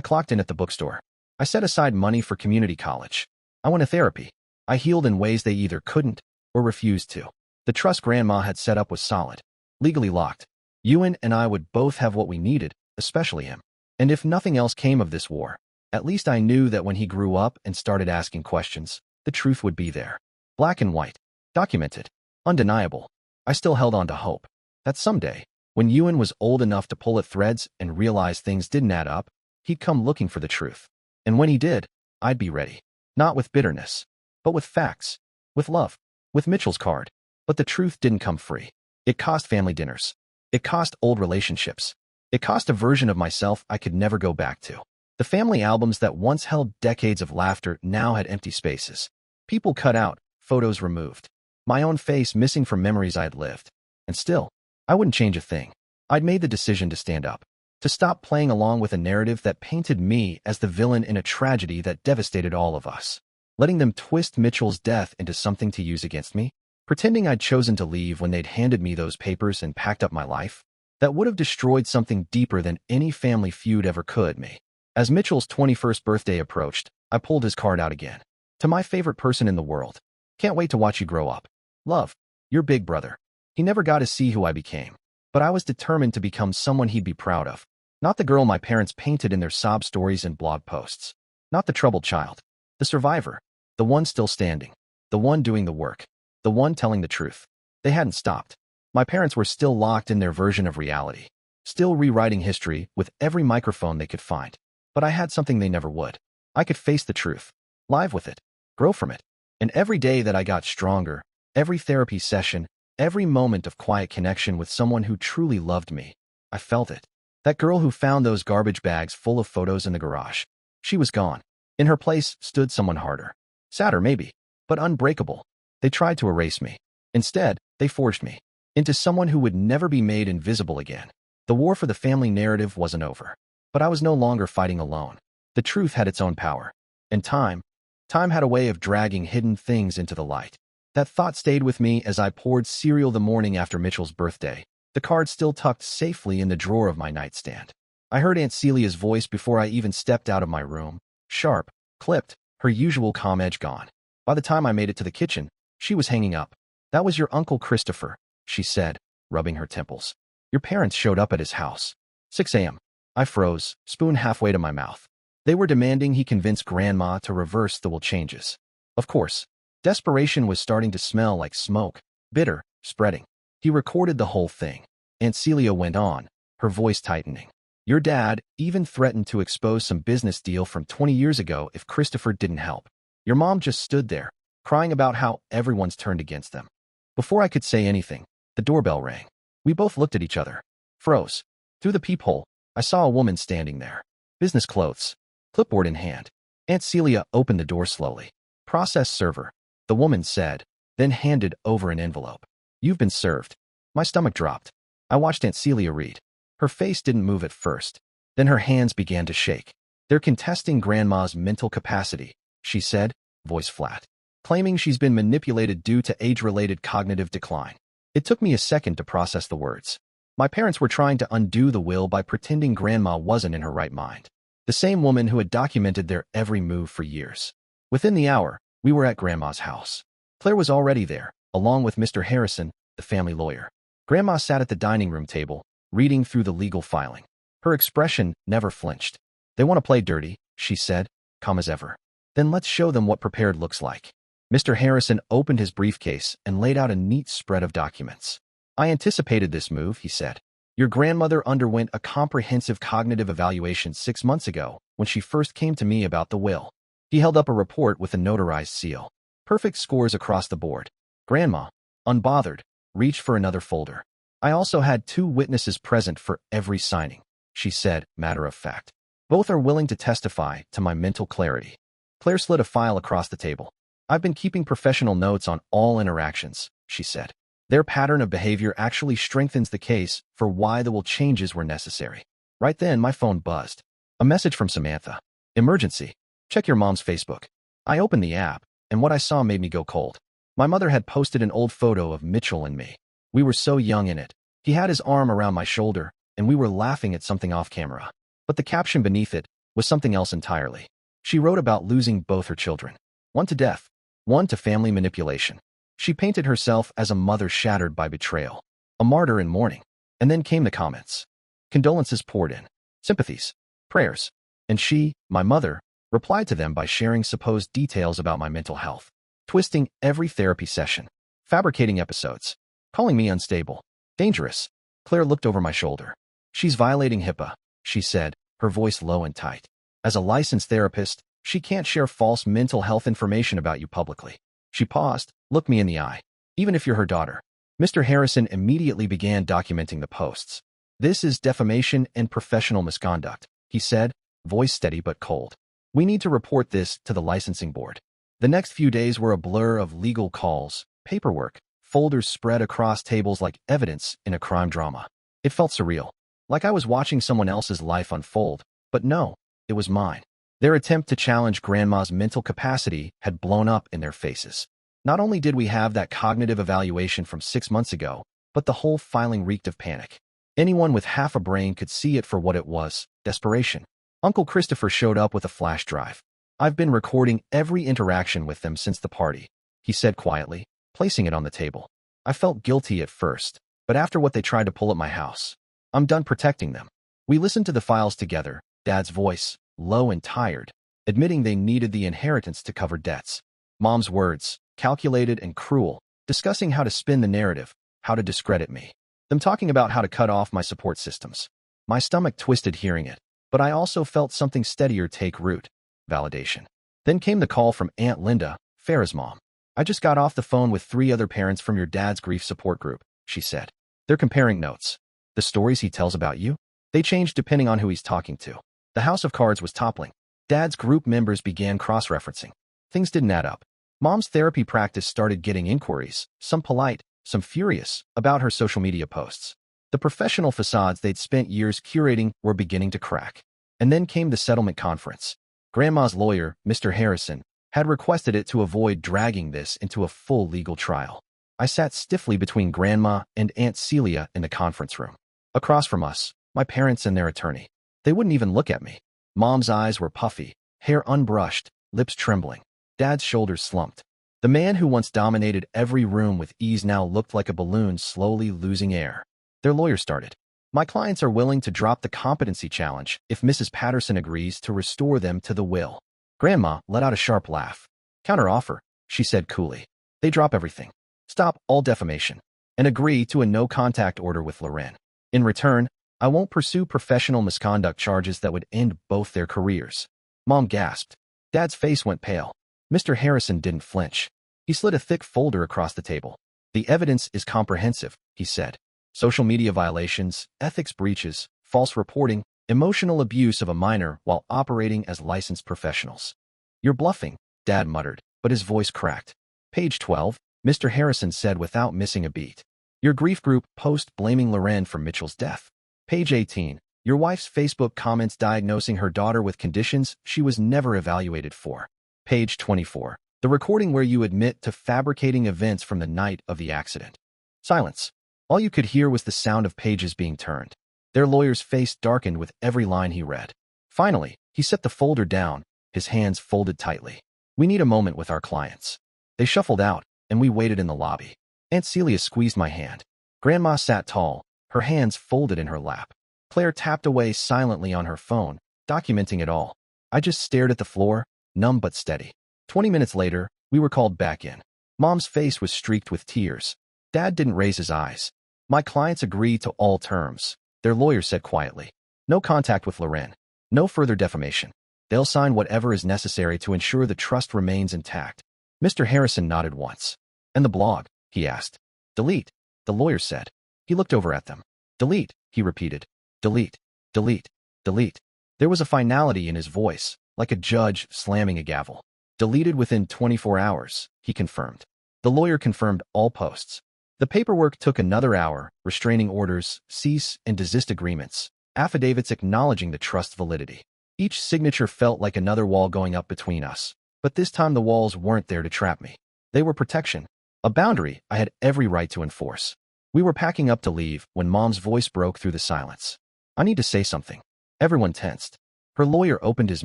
clocked in at the bookstore. I set aside money for community college. I went to therapy. I healed in ways they either couldn't or refused to. The trust Grandma had set up was solid. Legally locked. Ewan and I would both have what we needed, especially him. And if nothing else came of this war, At least I knew that when he grew up and started asking questions, the truth would be there. Black and white, documented, undeniable. I still held on to hope that someday, when Ewan was old enough to pull at threads and realize things didn't add up, he'd come looking for the truth. And when he did, I'd be ready. Not with bitterness, but with facts, with love, with Mitchell's card. But the truth didn't come free. It cost family dinners. It cost old relationships. It cost a version of myself I could never go back to. The family albums that once held decades of laughter now had empty spaces. People cut out, photos removed. My own face missing from memories I had lived. And still, I wouldn't change a thing. I'd made the decision to stand up, to stop playing along with a narrative that painted me as the villain in a tragedy that devastated all of us. Letting them twist Mitchell's death into something to use against me, pretending I'd chosen to leave when they'd handed me those papers and packed up my life, that would have destroyed something deeper than any family feud ever could me. As Mitchell's 21st birthday approached, I pulled his card out again. To my favorite person in the world. Can't wait to watch you grow up. Love, your big brother. He never got to see who I became, but I was determined to become someone he'd be proud of. Not the girl my parents painted in their sob stories and blog posts. Not the troubled child. The survivor. The one still standing. The one doing the work. The one telling the truth. They hadn't stopped. My parents were still locked in their version of reality. Still rewriting history with every microphone they could find. But I had something they never would. I could face the truth. Live with it. Grow from it. And every day that I got stronger, every therapy session, every moment of quiet connection with someone who truly loved me, I felt it. That girl who found those garbage bags full of photos in the garage. She was gone. In her place stood someone harder. Sadder, maybe, but unbreakable. They tried to erase me. Instead, they forged me into someone who would never be made invisible again. The war for the family narrative wasn't over. But I was no longer fighting alone. The truth had its own power. And time had a way of dragging hidden things into the light. That thought stayed with me as I poured cereal the morning after Mitchell's birthday, the card still tucked safely in the drawer of my nightstand. I heard Aunt Celia's voice before I even stepped out of my room. Sharp, clipped, her usual calm edge gone. By the time I made it to the kitchen, she was hanging up. "That was your Uncle Christopher," she said, rubbing her temples. "Your parents showed up at his house. 6 a.m. I froze, spoon halfway to my mouth. They were demanding he convince Grandma to reverse the will changes. Of course, desperation was starting to smell like smoke, bitter, spreading. He recorded the whole thing. Aunt Celia went on, her voice tightening. "Your dad even threatened to expose some business deal from 20 years ago if Christopher didn't help. Your mom just stood there, crying about how everyone's turned against them." Before I could say anything, the doorbell rang. We both looked at each other, froze. Through the peephole, I saw a woman standing there. Business clothes, clipboard in hand. Aunt Celia opened the door slowly. "Process server," the woman said, then handed over an envelope. "You've been served." My stomach dropped. I watched Aunt Celia read. Her face didn't move at first. Then her hands began to shake. "They're contesting Grandma's mental capacity," she said, voice flat, claiming she's been manipulated due to age-related cognitive decline. It took me a second to process the words. My parents were trying to undo the will by pretending Grandma wasn't in her right mind. The same woman who had documented their every move for years. Within the hour, we were at Grandma's house. Claire was already there, along with Mr. Harrison, the family lawyer. Grandma sat at the dining room table, reading through the legal filing. Her expression never flinched. "They want to play dirty," she said, calm as ever. "Then let's show them what prepared looks like." Mr. Harrison opened his briefcase and laid out a neat spread of documents. "I anticipated this move," he said. "Your grandmother underwent a comprehensive cognitive evaluation 6 months ago when she first came to me about the will." He held up a report with a notarized seal. Perfect scores across the board. Grandma, unbothered, reached for another folder. "I also had 2 witnesses present for every signing," she said, matter of fact. "Both are willing to testify to my mental clarity." Claire slid a file across the table. "I've been keeping professional notes on all interactions," she said. "Their pattern of behavior actually strengthens the case for why the will changes were necessary." Right then, my phone buzzed. A message from Samantha. "Emergency. Check your mom's Facebook." I opened the app, and what I saw made me go cold. My mother had posted an old photo of Mitchell and me. We were so young in it. He had his arm around my shoulder, and we were laughing at something off camera. But the caption beneath it was something else entirely. She wrote about losing both her children. One to death, one to family manipulation. She painted herself as a mother shattered by betrayal, a martyr in mourning. And then came the comments. Condolences poured in. Sympathies. Prayers. And she, my mother, replied to them by sharing supposed details about my mental health, twisting every therapy session, fabricating episodes, calling me unstable, dangerous. Claire looked over my shoulder. She's violating HIPAA, she said, her voice low and tight. As a licensed therapist, she can't share false mental health information about you publicly. She paused, looked me in the eye. Even if you're her daughter. Mr. Harrison immediately began documenting the posts. This is defamation and professional misconduct, he said, voice steady but cold. We need to report this to the licensing board. The next few days were a blur of legal calls, paperwork, folders spread across tables like evidence in a crime drama. It felt surreal, like I was watching someone else's life unfold, but no, it was mine. Their attempt to challenge Grandma's mental capacity had blown up in their faces. Not only did we have that cognitive evaluation from 6 months ago, but the whole filing reeked of panic. Anyone with half a brain could see it for what it was, desperation. Uncle Christopher showed up with a flash drive. I've been recording every interaction with them since the party, he said quietly, placing it on the table. I felt guilty at first, but after what they tried to pull at my house, I'm done protecting them. We listened to the files together, Dad's voice, low and tired, admitting they needed the inheritance to cover debts. Mom's words, calculated and cruel, discussing how to spin the narrative, how to discredit me. Them talking about how to cut off my support systems. My stomach twisted hearing it, but I also felt something steadier take root. Validation. Then came the call from Aunt Linda, Farah's mom. I just got off the phone with 3 other parents from your dad's grief support group, she said. They're comparing notes. The stories he tells about you? They change depending on who he's talking to. The house of cards was toppling. Dad's group members began cross-referencing. Things didn't add up. Mom's therapy practice started getting inquiries, some polite, some furious, about her social media posts. The professional facades they'd spent years curating were beginning to crack. And then came the settlement conference. Grandma's lawyer, Mr. Harrison, had requested it to avoid dragging this into a full legal trial. I sat stiffly between Grandma and Aunt Celia in the conference room. Across from us, my parents and their attorney. They wouldn't even look at me. Mom's eyes were puffy, hair unbrushed, lips trembling. Dad's shoulders slumped. The man who once dominated every room with ease now looked like a balloon slowly losing air. Their lawyer started. My clients are willing to drop the competency challenge if Mrs. Patterson agrees to restore them to the will. Grandma let out a sharp laugh. Counteroffer, she said coolly. They drop everything. Stop all defamation. And agree to a no-contact order with Loren. In return, I won't pursue professional misconduct charges that would end both their careers. Mom gasped. Dad's face went pale. Mr. Harrison didn't flinch. He slid a thick folder across the table. The evidence is comprehensive, he said. Social media violations, ethics breaches, false reporting, emotional abuse of a minor while operating as licensed professionals. You're bluffing, Dad muttered, but his voice cracked. Page 12, Mr. Harrison said without missing a beat. Your grief group post blaming Loren for Mitchell's death. Page 18, your wife's Facebook comments diagnosing her daughter with conditions she was never evaluated for. Page 24, the recording where you admit to fabricating events from the night of the accident. Silence. All you could hear was the sound of pages being turned. Their lawyer's face darkened with every line he read. Finally, he set the folder down, his hands folded tightly. We need a moment with our clients. They shuffled out, and we waited in the lobby. Aunt Celia squeezed my hand. Grandma sat tall, her hands folded in her lap. Claire tapped away silently on her phone, documenting it all. I just stared at the floor, numb but steady. 20 minutes later, we were called back in. Mom's face was streaked with tears. Dad didn't raise his eyes. My clients agreed to all terms, their lawyer said quietly. No contact with Loren. No further defamation. They'll sign whatever is necessary to ensure the trust remains intact. Mr. Harrison nodded once. And the blog? He asked. Delete, the lawyer said. He looked over at them. Delete, he repeated. Delete, delete, delete. There was a finality in his voice, like a judge slamming a gavel. Deleted within 24 hours, he confirmed. The lawyer confirmed all posts. The paperwork took another hour, restraining orders, cease and desist agreements, affidavits acknowledging the trust validity. Each signature felt like another wall going up between us, but this time the walls weren't there to trap me. They were protection, a boundary I had every right to enforce. We were packing up to leave when Mom's voice broke through the silence. I need to say something. Everyone tensed. Her lawyer opened his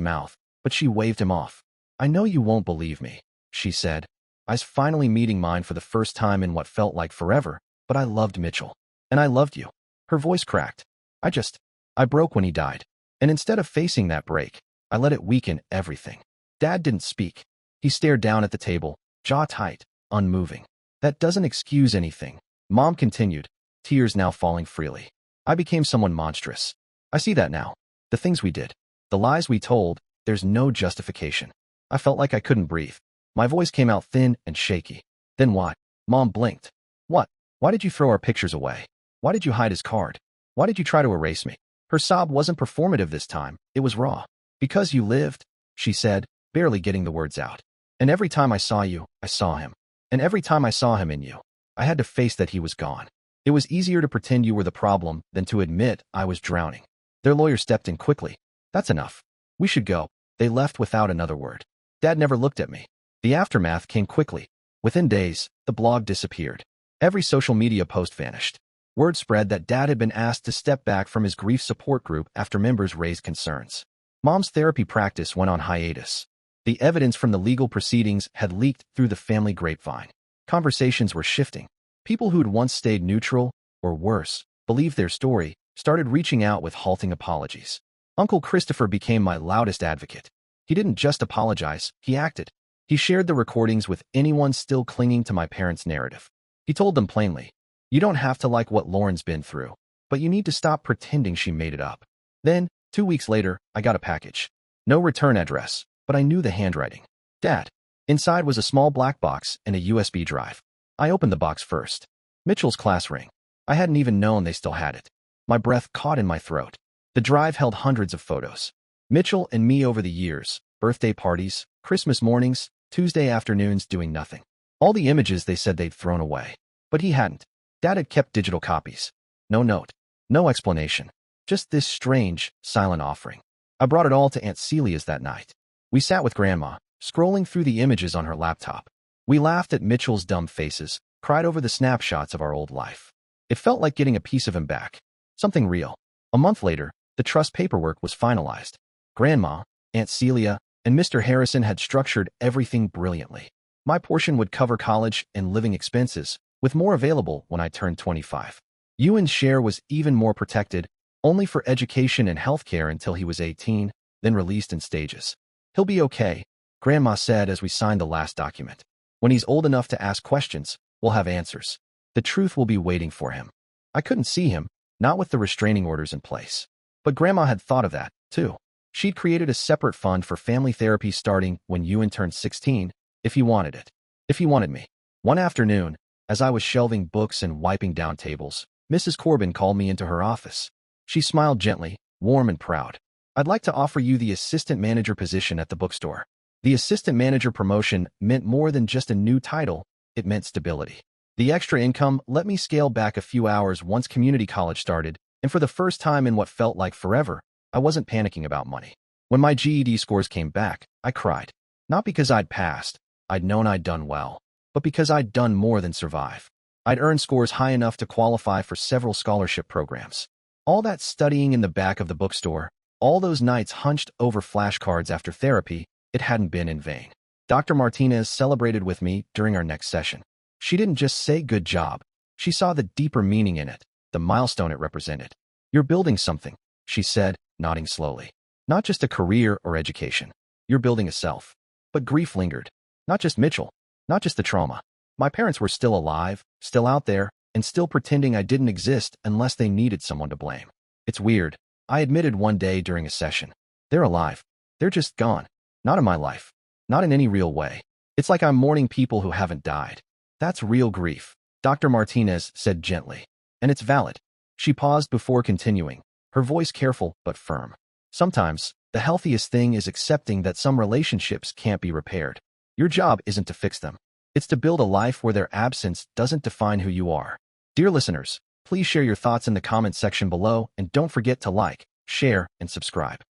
mouth, but she waved him off. I know you won't believe me, she said. I was finally meeting mine for the first time in what felt like forever, but I loved Mitchell. And I loved you. Her voice cracked. I broke when he died. And instead of facing that break, I let it weaken everything. Dad didn't speak. He stared down at the table, jaw tight, unmoving. That doesn't excuse anything. Mom continued, tears now falling freely. I became someone monstrous. I see that now. The things we did. The lies we told, there's no justification. I felt like I couldn't breathe. My voice came out thin and shaky. Then what? Mom blinked. What? Why did you throw our pictures away? Why did you hide his card? Why did you try to erase me? Her sob wasn't performative this time. It was raw. Because you lived, she said, barely getting the words out. And every time I saw you, I saw him. And every time I saw him in you, I had to face that he was gone. It was easier to pretend you were the problem than to admit I was drowning. Their lawyer stepped in quickly. That's enough. We should go. They left without another word. Dad never looked at me. The aftermath came quickly. Within days, the blog disappeared. Every social media post vanished. Word spread that Dad had been asked to step back from his grief support group after members raised concerns. Mom's therapy practice went on hiatus. The evidence from the legal proceedings had leaked through the family grapevine. Conversations were shifting. People who'd once stayed neutral, or worse, believed their story, started reaching out with halting apologies. Uncle Christopher became my loudest advocate. He didn't just apologize, he acted. He shared the recordings with anyone still clinging to my parents' narrative. He told them plainly, you don't have to like what Lauren's been through, but you need to stop pretending she made it up. Then, 2 weeks later, I got a package. No return address, but I knew the handwriting. Dad. Inside was a small black box and a USB drive. I opened the box first. Mitchell's class ring. I hadn't even known they still had it. My breath caught in my throat. The drive held hundreds of photos. Mitchell and me over the years, birthday parties, Christmas mornings, Tuesday afternoons doing nothing. All the images they said they'd thrown away. But he hadn't. Dad had kept digital copies. No note. No explanation. Just this strange, silent offering. I brought it all to Aunt Celia's that night. We sat with Grandma, scrolling through the images on her laptop. We laughed at Mitchell's dumb faces, cried over the snapshots of our old life. It felt like getting a piece of him back. Something real. A month later, the trust paperwork was finalized. Grandma, Aunt Celia, and Mr. Harrison had structured everything brilliantly. My portion would cover college and living expenses, with more available when I turned 25. Ewan's share was even more protected, only for education and healthcare until he was 18, then released in stages. He'll be okay, Grandma said as we signed the last document. When he's old enough to ask questions, we'll have answers. The truth will be waiting for him. I couldn't see him, not with the restraining orders in place. But Grandma had thought of that, too. She'd created a separate fund for family therapy starting when Ewan turned 16, if he wanted it. If he wanted me. One afternoon, as I was shelving books and wiping down tables, Mrs. Corbin called me into her office. She smiled gently, warm and proud. I'd like to offer you the assistant manager position at the bookstore. The assistant manager promotion meant more than just a new title, it meant stability. The extra income let me scale back a few hours once community college started, and for the first time in what felt like forever, I wasn't panicking about money. When my GED scores came back, I cried. Not because I'd passed, I'd known I'd done well, but because I'd done more than survive. I'd earned scores high enough to qualify for several scholarship programs. All that studying in the back of the bookstore, all those nights hunched over flashcards after therapy, it hadn't been in vain. Dr. Martinez celebrated with me during our next session. She didn't just say good job. She saw the deeper meaning in it, the milestone it represented. You're building something, she said, nodding slowly. Not just a career or education. You're building a self. But grief lingered. Not just Mitchell. Not just the trauma. My parents were still alive, still out there, and still pretending I didn't exist unless they needed someone to blame. It's weird. I admitted one day during a session. They're alive. They're just gone. Not in my life. Not in any real way. It's like I'm mourning people who haven't died. That's real grief, Dr. Martinez said gently. And it's valid. She paused before continuing, her voice careful but firm. Sometimes, the healthiest thing is accepting that some relationships can't be repaired. Your job isn't to fix them. It's to build a life where their absence doesn't define who you are. Dear listeners, please share your thoughts in the comments section below and don't forget to like, share, and subscribe.